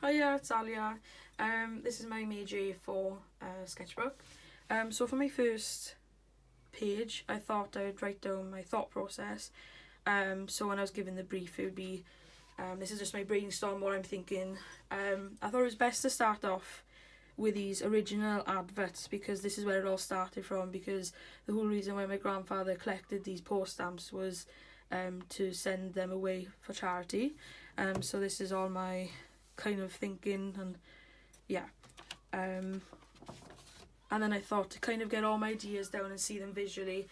Hiya, it's Aliya. This is my major A4 sketchbook. So for my first page, I thought I would write down my thought process. So when I was given the brief, it would be, this is just my brainstorm, what I'm thinking. I thought it was best to start off with these original adverts because this is where it all started from, because the whole reason why my grandfather collected these post stamps was to send them away for charity. So this is all my kind of thinking, and yeah. And then I thought to kind of get all my ideas down and see them visually,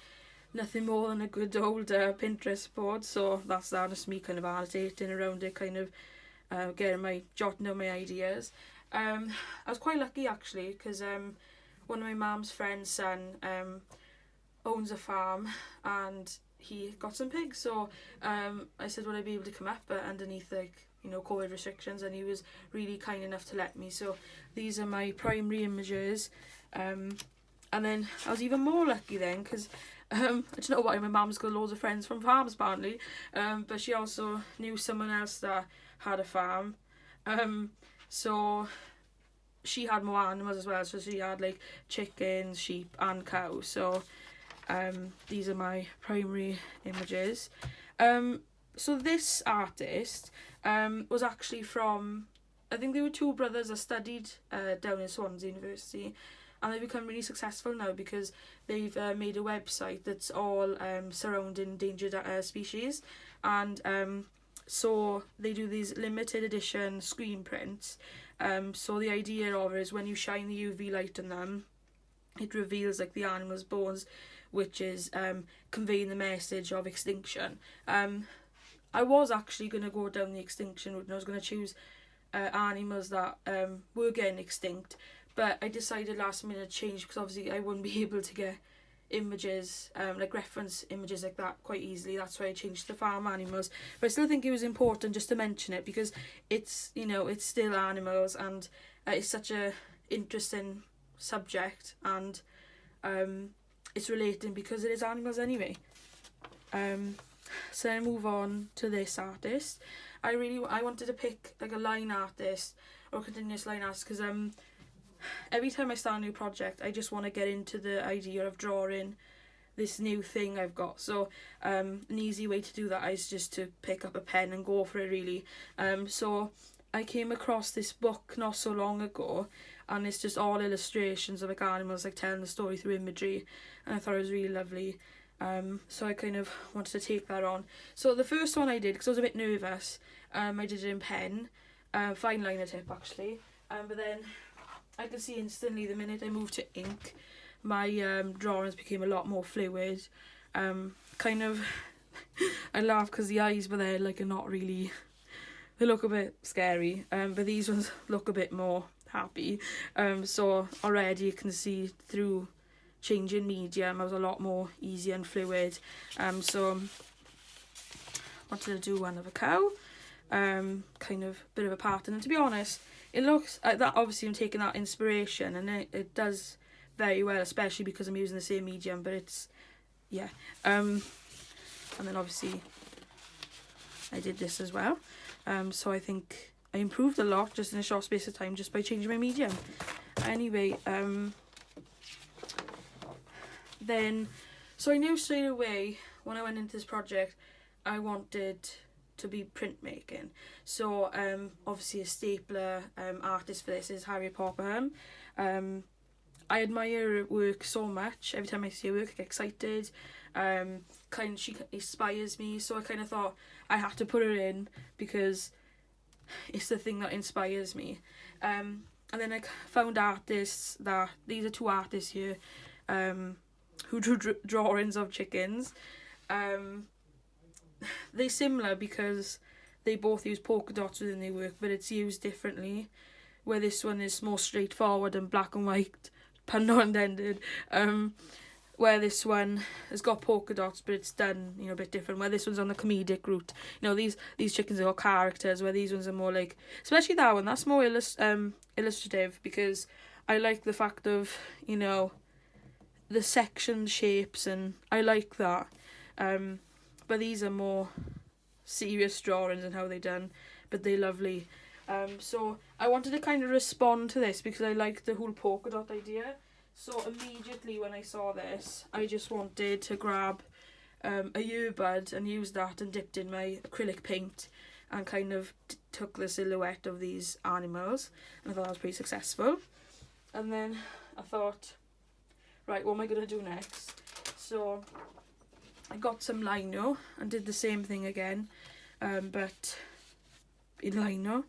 nothing more than a good old Pinterest board. So that's that, just me kind of annotating around it, kind of jotting down my ideas. I was quite lucky actually, because one of my mum's friend's son owns a farm and he got some pigs, so I said would I be able to come up underneath COVID restrictions, and he was really kind enough to let me. So these are my primary images, and then I was even more lucky then because I don't know why my mum's got loads of friends from farms apparently, but she also knew someone else that had a farm, so she had more animals as well, so she had like chickens, sheep and cows. So these are my primary images. So this artist was actually from, I think they were two brothers that studied down in Swansea University, and they've become really successful now because they've made a website that's all surrounding endangered species, and so they do these limited edition screen prints. So the idea of it is when you shine the UV light on them, it reveals like the animal's bones, which is conveying the message of extinction. I was actually going to go down the extinction route, and I was going to choose animals that were getting extinct, but I decided last minute to change because obviously I wouldn't be able to get images, like reference images like that quite easily. That's why I changed to farm animals. But I still think it was important just to mention it because it's still animals, and it's such a interesting subject, and it's relating because it is animals anyway. So I move on to this artist. I wanted to pick like a line artist or a continuous line artist because every time I start a new project, I just want to get into the idea of drawing this new thing I've got. So an easy way to do that is just to pick up a pen and go for it really. So I came across this book not so long ago, and it's just all illustrations of like animals, like telling the story through imagery, and I thought it was really lovely. So I kind of wanted to take that on. So the first one I did, because I was a bit nervous, I did it in pen, fine liner tip actually, but then I could see instantly the minute I moved to ink, my drawings became a lot more fluid. Kind of, I laugh because the eyes were there like are not really, they look a bit scary, but these ones look a bit more happy. So already you can see through changing medium I was a lot more easy and fluid. So I wanted to do one of a cow, kind of bit of a pattern, and to be honest it looks that obviously I'm taking that inspiration, and it does very well, especially because I'm using the same medium, but it's and then obviously I did this as well, so I think I improved a lot just in a short space of time just by changing my medium. Anyway, then so I knew straight away when I went into this project I wanted to be printmaking. So obviously a stapler artist for this is Harriet Popham. I admire her work so much. Every time I see her work I get excited. She inspires me, so I kind of thought I had to put her in because it's the thing that inspires me. And then I found artists that, these are two artists here who drew drawings of chickens. They're similar because they both use polka dots within their work, but it's used differently, where this one is more straightforward and black and white, pun not intended, where this one has got polka dots but it's done a bit different, where this one's on the comedic route. These chickens have got characters, where these ones are more like, especially that one, that's more illustrative, because I like the fact of the section shapes, and I like that. But these are more serious drawings and how they're done, but they're lovely. So I wanted to kind of respond to this because I liked the whole polka dot idea. So immediately when I saw this, I just wanted to grab a earbud and use that and dipped in my acrylic paint and kind of took the silhouette of these animals, and I thought that was pretty successful. And then I thought, right, what am I going to do next? So I got some lino and did the same thing again, but in lino.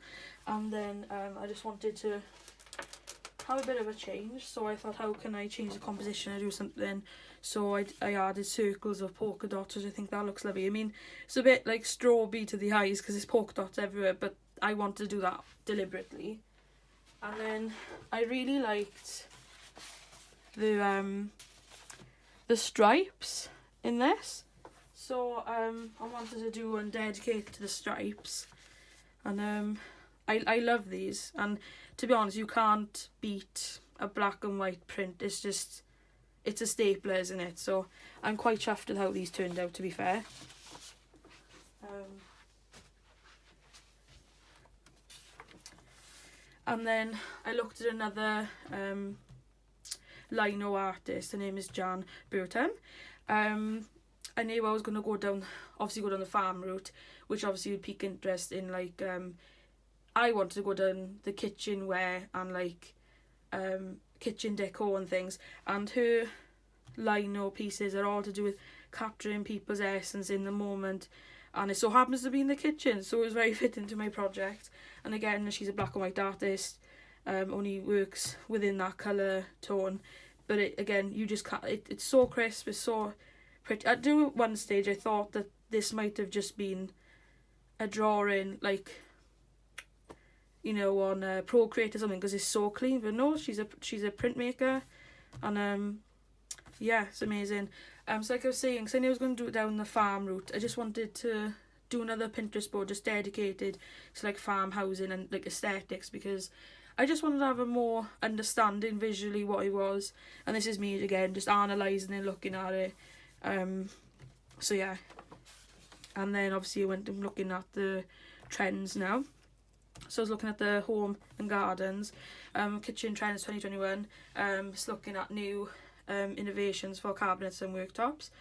And then I just wanted to have a bit of a change, so I thought, how can I change the composition and do something? So I added circles of polka dots, which I think that looks lovely. I mean, it's a bit like strawberry to the eyes because there's polka dots everywhere, but I wanted to do that deliberately. And then I really liked the stripes in this, so I wanted to do one dedicated to the stripes, and I love these, and to be honest, you can't beat a black and white print. It's a stapler, isn't it? So I'm quite chuffed with how these turned out, to be fair. And then I looked at another lino artist. Her name is Jan Burton. I knew I was going to go down the farm route, which obviously would pique interest in, like, I wanted to go down the kitchenware and, like, kitchen decor and things, and her lino pieces are all to do with capturing people's essence in the moment, and it so happens to be in the kitchen, so it was very fitting to my project. And again, she's a black and white artist, only works within that colour tone, but you just can't, it's so crisp, it's so pretty. At one stage I thought that this might have just been a drawing, like, you know, on Procreate or something, because it's so clean, but no, she's a printmaker, and yeah, it's amazing. So like I was saying, because I knew I was going to do it down the farm route, I just wanted to do another Pinterest board just dedicated to, like, farm housing and, like, aesthetics, because I just wanted to have a more understanding visually what it was, and this is me again just analysing and looking at it. So yeah, and then obviously I went and looking at the trends now. So I was looking at the home and gardens, kitchen trends 2021. Just looking at new innovations for cabinets and worktops.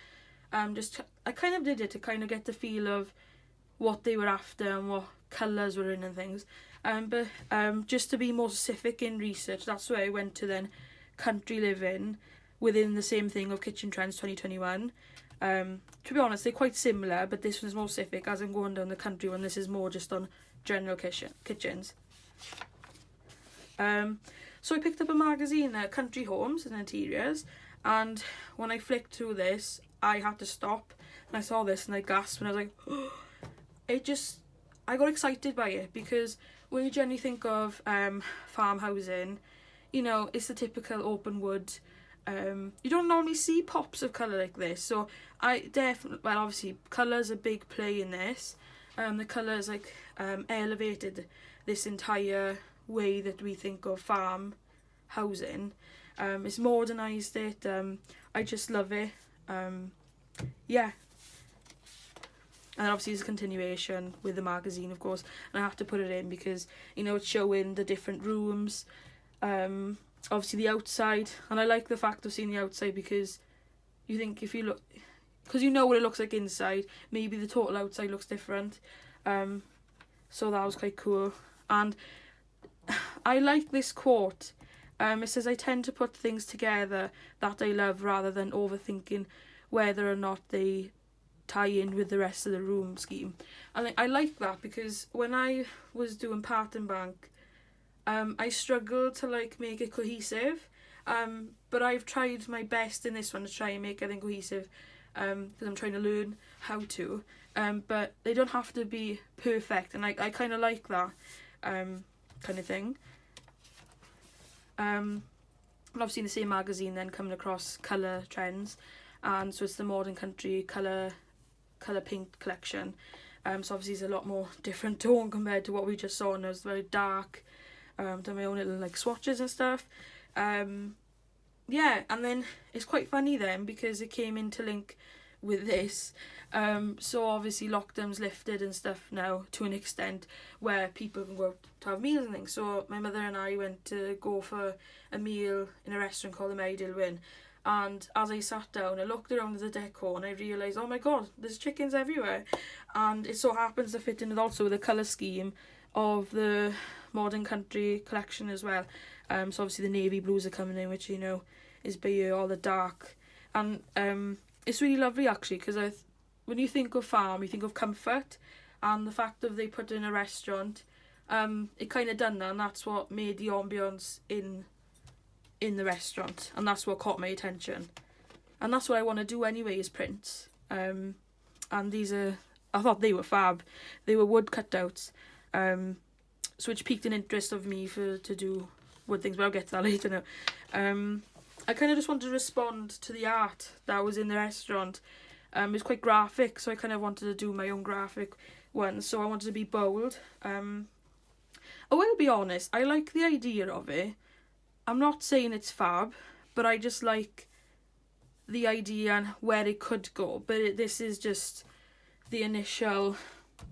I kind of did it to kind of get the feel of what they were after and what colours were in and things. But just to be more specific in research, that's where I went to then country living within the same thing of kitchen trends 2021. To be honest, they're quite similar, but this one's more specific as I'm going down the country one. This is more just on general kitchens. So I picked up a magazine, Country Homes and Interiors, and when I flicked through this, I had to stop, and I saw this and I gasped, and I was like, oh, I got excited by it, because when you generally think of farm housing, you know, it's the typical open wood. You don't normally see pops of colour like this, so obviously colour's a big play in this. The colours like elevated this entire way that we think of farm housing. It's modernised it. I just love it. Yeah. And obviously it's a continuation with the magazine, of course, and I have to put it in because, you know, it's showing the different rooms, obviously the outside, and I like the fact of seeing the outside because you think if you look, because you know what it looks like inside, maybe the total outside looks different. So that was quite cool. And I like this quote. It says, I tend to put things together that I love rather than overthinking whether or not they tie in with the rest of the room scheme. And I like that because when I was doing Part and Bank, I struggled to like make it cohesive, but I've tried my best in this one to try and make everything cohesive, because I'm trying to learn how to, but they don't have to be perfect, and I kind of like that kind of thing. And obviously in the same magazine then coming across colour trends, and so it's the Modern Country colour pink collection. So obviously it's a lot more different tone compared to what we just saw, and it was very dark. Done my own little like swatches and stuff. Yeah, and then it's quite funny then because it came into link with this. So obviously lockdown's lifted and stuff now to an extent where people can go out to have meals and things. So my mother and I went to go for a meal in a restaurant called the Meidil Wyn, and as I sat down I looked around at the decor and I realised, oh my god, there's chickens everywhere, and it so happens to fit in with also the colour scheme of the Modern Country collection as well. So obviously the navy blues are coming in, which you know is by all the dark, and it's really lovely actually, because when you think of farm you think of comfort, and the fact that they put in a restaurant, it kind of done that, and that's what made the ambience in the restaurant, and that's what caught my attention, and that's what I want to do anyway, is prints. And these are, I thought they were fab. They were wood cutouts, so which piqued an interest of me to do wood things, but I'll get to that later now. I kind of just wanted to respond to the art that was in the restaurant. It was quite graphic, so I kind of wanted to do my own graphic one, so I wanted to be bold. I will be honest, I like the idea of it. I'm not saying it's fab, but I just like the idea and where it could go. But this is just the initial,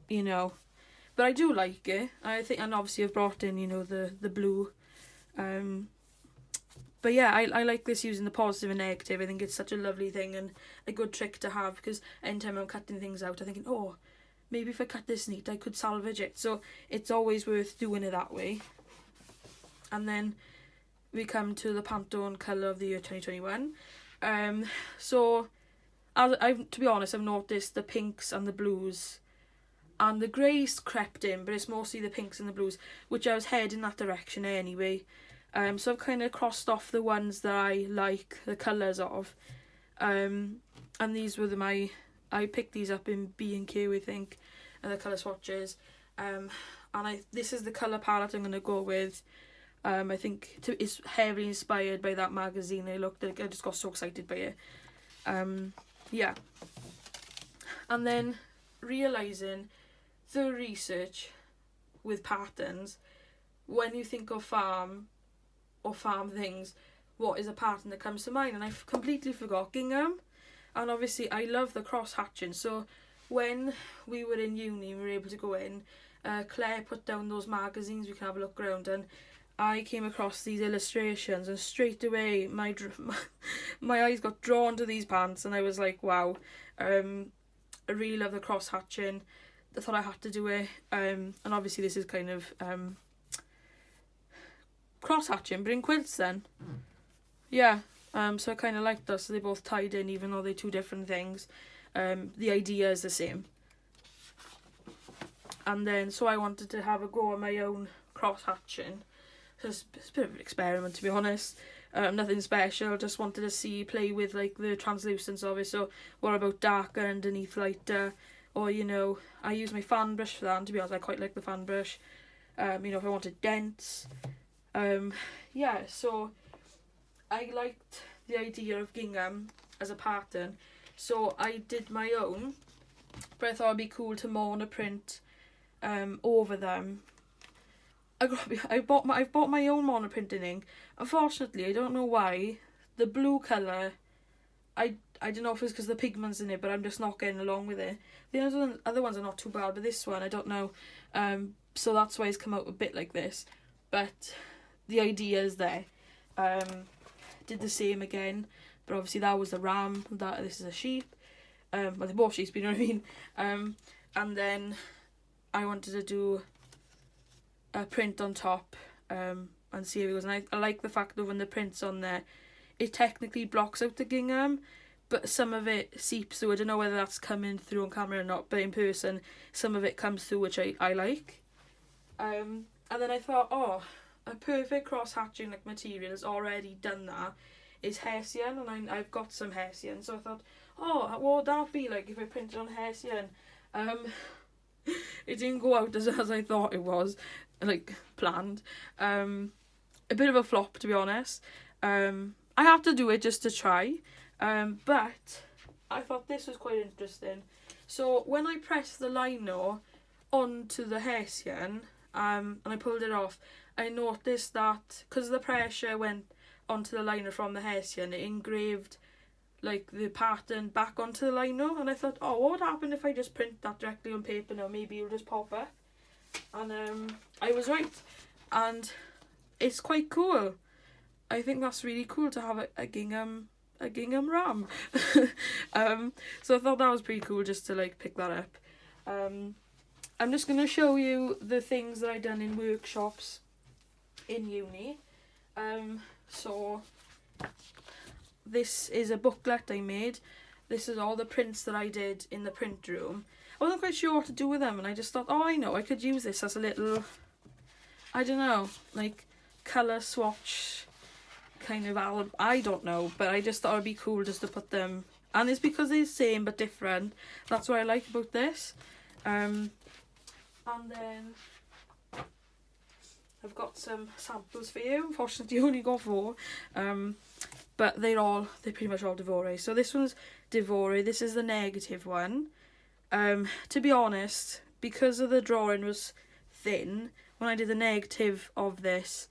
you know. But I do like it. I think, and obviously I've brought in, you know, the blue. But yeah, I like this, using the positive and negative. I think it's such a lovely thing and a good trick to have, because anytime I'm cutting things out, I'm thinking, oh, maybe if I cut this neat, I could salvage it. So it's always worth doing it that way. And then we come to the Pantone colour of the year 2021. So to be honest, I've noticed the pinks and the blues, and the greys crept in, but it's mostly the pinks and the blues, which I was heading that direction anyway. So I've kind of crossed off the ones that I like the colours of, and these were I picked these up in B&Q, I think, and the colour swatches, and this is the colour palette I'm going to go with. I think it's heavily inspired by that magazine I looked at. I just got so excited by it. Yeah. And then realising the research with patterns, when you think of farm or farm things, what is a pattern that comes to mind? And I completely forgot gingham. And obviously I love the cross hatching. So when we were in uni, we were able to go in, Claire put down those magazines, we can have a look around, and I came across these illustrations, and straight away my eyes got drawn to these pants, and I was like, wow, I really love the cross hatching. I thought I had to do it, and obviously this is kind of cross hatching, but in quilts then. Yeah, so I kind of liked that, so they both tied in, even though they're two different things. The idea is the same. And then, so I wanted to have a go at my own cross hatching. So it's a bit of an experiment, to be honest. Nothing special, just wanted to play with like the translucence of it. So what about darker underneath lighter? Or, you know, I use my fan brush for that, and to be honest, I quite like the fan brush. You know, if I wanted dense. Yeah, so I liked the idea of gingham as a pattern. So I did my own, but I thought it'd be cool to monoprint over them. I've bought my own monoprinting ink. Unfortunately, I don't know why, the blue colour, I don't know if it's because the pigment's in it, but I'm just not getting along with it. The other ones are not too bad, but this one, I don't know. So that's why it's come out a bit like this. But the idea is there. Did the same again, but obviously that was a ram, this is a sheep. Well, they're both sheep, you know what I mean? And then I wanted to do a print on top, and see how it goes. And I like the fact that when the print's on there, it technically blocks out the gingham, but some of it seeps through. I don't know whether that's coming through on camera or not, but in person, some of it comes through, which I like. And then I thought, oh, a perfect cross-hatching like material has already done that. Is Hessian, and I've got some Hessian, so I thought, oh, what would that be like if I printed on Hessian? It didn't go out as I thought it was, like planned. A bit of a flop, to be honest. I had to do it just to try, but I thought this was quite interesting. So when I pressed the lino onto the Hessian, and I pulled it off, I noticed that because the pressure went onto the liner from the Hessian, it engraved like the pattern back onto the lino, and I thought, oh, what would happen if I just print that directly on paper now? Maybe it'll just pop up. And I was right, and it's quite cool. I think that's really cool to have a gingham ram. So I thought that was pretty cool just to like pick that up. I'm just going to show you the things that I done in workshops in uni. So this is a booklet I made. This is all the prints that I did in the print room. I wasn't quite sure what to do with them, and I just thought, oh, I know, I could use this as a little, I don't know, like colour swatch kind of album. I don't know, but I just thought it'd be cool just to put them, and it's because they're the same but different. That's what I like about this. And then I've got some samples for you. Unfortunately, I only got 4. But they're pretty much all Devore. So this one's Devore. This is the negative one. To be honest, because of the drawing was thin, when I did the negative of this,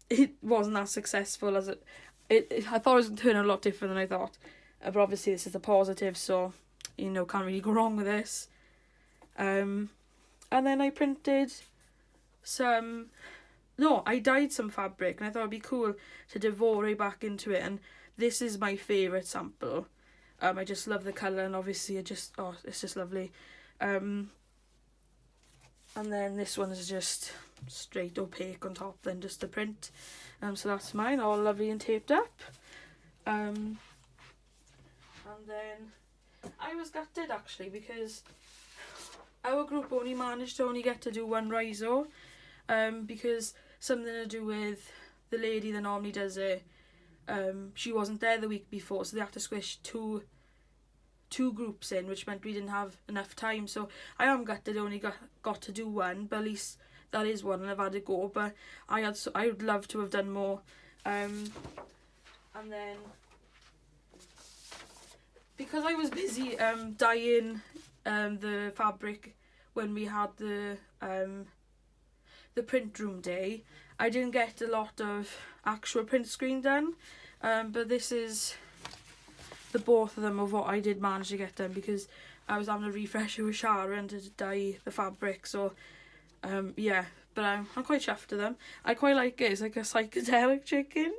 it wasn't as successful as it I thought it was going to turn out a lot different than I thought. But obviously this is the positive, so, you know, can't really go wrong with this. And then I printed I dyed some fabric, and I thought it'd be cool to Devore back into it, and this is my favourite sample. I just love the colour, and obviously it's just lovely. And then this one is just straight opaque on top, then just the print. So that's mine, all lovely and taped up. And then I was gutted actually, because our group only managed to get to do one riso, because something to do with the lady that normally does it. She wasn't there the week before, so they had to squish two groups in, which meant we didn't have enough time. So I am gutted I only got to do one, but at least that is one, and I've had it go. But I would love to have done more. And then because I was busy dyeing the fabric when we had the print room day, I didn't get a lot of actual print screen done. But this is the both of them of what I did manage to get done, because I was having a refresher with Sharon to dye the fabric. So yeah, but I'm quite chuffed to them. I quite like it. It's like a psychedelic chicken.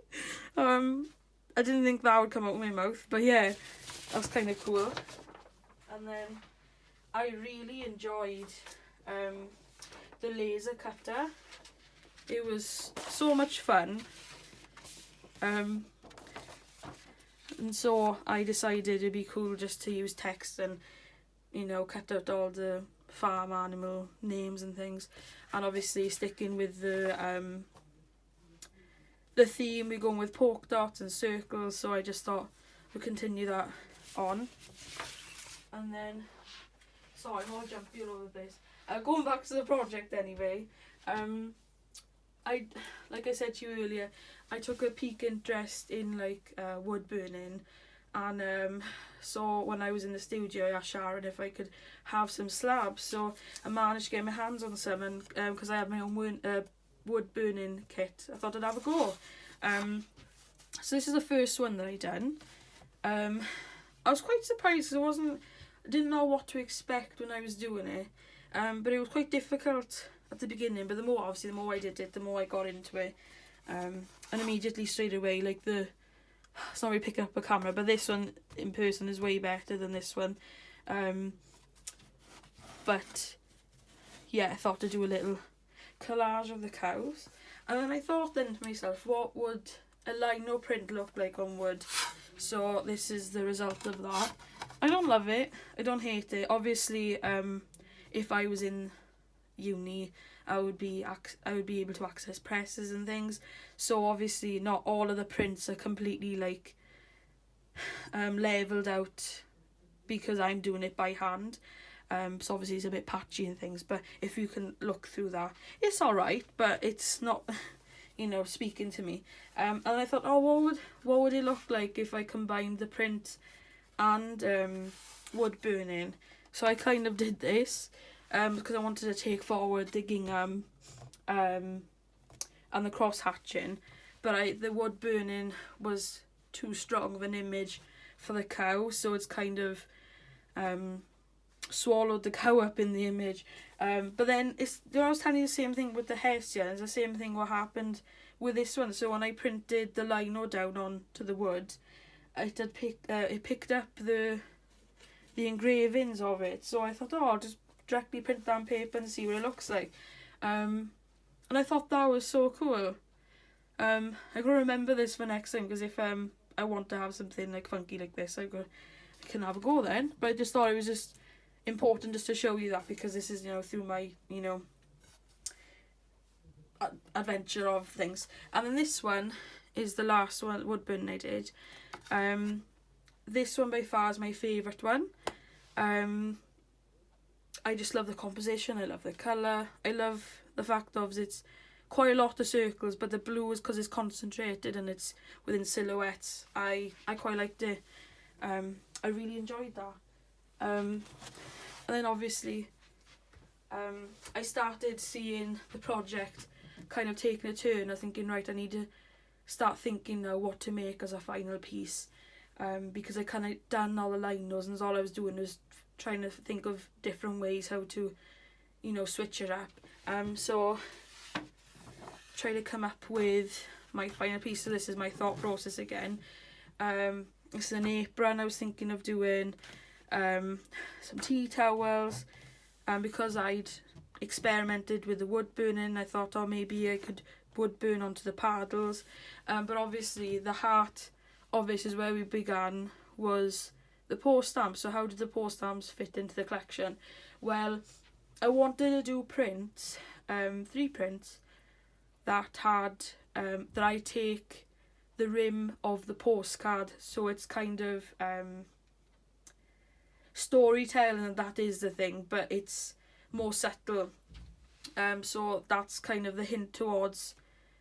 I didn't think that would come out of my mouth, but yeah, that's kind of cool. And then I really enjoyed the laser cutter. It was so much fun. And so I decided it'd be cool just to use text and, you know, cut out all the farm animal names and things. And obviously sticking with the theme, we're going with polka dots and circles, so I just thought we'd continue that on. And then, sorry, I'm all jumpy all over the place. Going back to the project anyway, like I said to you earlier, I took a peak interest in like wood burning, and so when I was in the studio I asked Sharon if I could have some slabs, so I managed to get my hands on some, and because I had my own wood burning kit, I thought I'd have a go. So this is the first one that I done. I was quite surprised because I didn't know what to expect when I was doing it, but it was quite difficult at the beginning, but the more I did it, the more I got into it, and immediately straight away, like it's not really picking up a camera, but this one in person is way better than this one. But yeah, I thought to do a little collage of the cows, and then I thought then to myself, what would a lino print look like on wood? So this is the result of that. I don't love it, I don't hate it. Obviously, if I was in uni, I would be able to access presses and things, so obviously not all of the prints are completely like leveled out because I'm doing it by hand. So obviously it's a bit patchy and things, but if you can look through that, it's alright, but it's not, you know, speaking to me. And I thought, oh, what would it look like if I combined the print and wood burning? So I kind of did this because I wanted to take forward the gingham and the cross hatching, but the wood burning was too strong of an image for the cow, so it's kind of swallowed the cow up in the image. But then I was telling you the same thing with the Hessian. It's the same thing what happened with this one. So when I printed the lino down onto the wood, it picked up the engravings of it. So I thought, oh, I'll just directly print that on paper and see what it looks like. And I thought that was so cool. I gotta remember this for next time, because if I want to have something like funky like this, I can have a go then. But I just thought it was just important just to show you that, because this is, you know, through my, you know, adventure of things. And then this one is the last one, wood burn I did. This one by far is my favourite one. I just love the composition, I love the colour, I love the fact of it's quite a lot of circles, but the blue is because it's concentrated and it's within silhouettes. I quite liked it. I really enjoyed that. And then obviously I started seeing the project kind of taking a turn. I was thinking, right, I need to start thinking now what to make as a final piece, because I kind of done all the linos, and all I was doing was trying to think of different ways how to, you know, switch it up. So try to come up with my final piece. So this is my thought process again. This is an apron. I was thinking of doing some tea towels, and because I'd experimented with the wood burning, I thought, oh, maybe I could wood burn onto the paddles. But obviously the heart of this is where we began, was the post stamps. So how did the post stamps fit into the collection? Well, I wanted to do prints, 3 prints that had that I take the rim of the postcard, so it's kind of storytelling, and that is the thing, but it's more subtle. So that's kind of the hint towards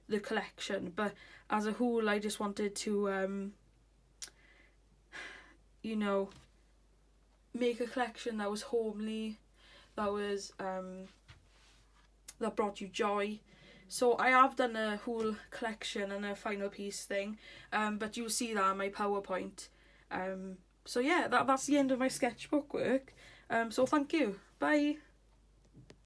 the collection. But as a whole, I just wanted to you know, make a collection that was homely, that was that brought you joy. So I have done a whole collection and a final piece thing, but you'll see that on my PowerPoint. So yeah, that's the end of my sketchbook work. So thank you. Bye.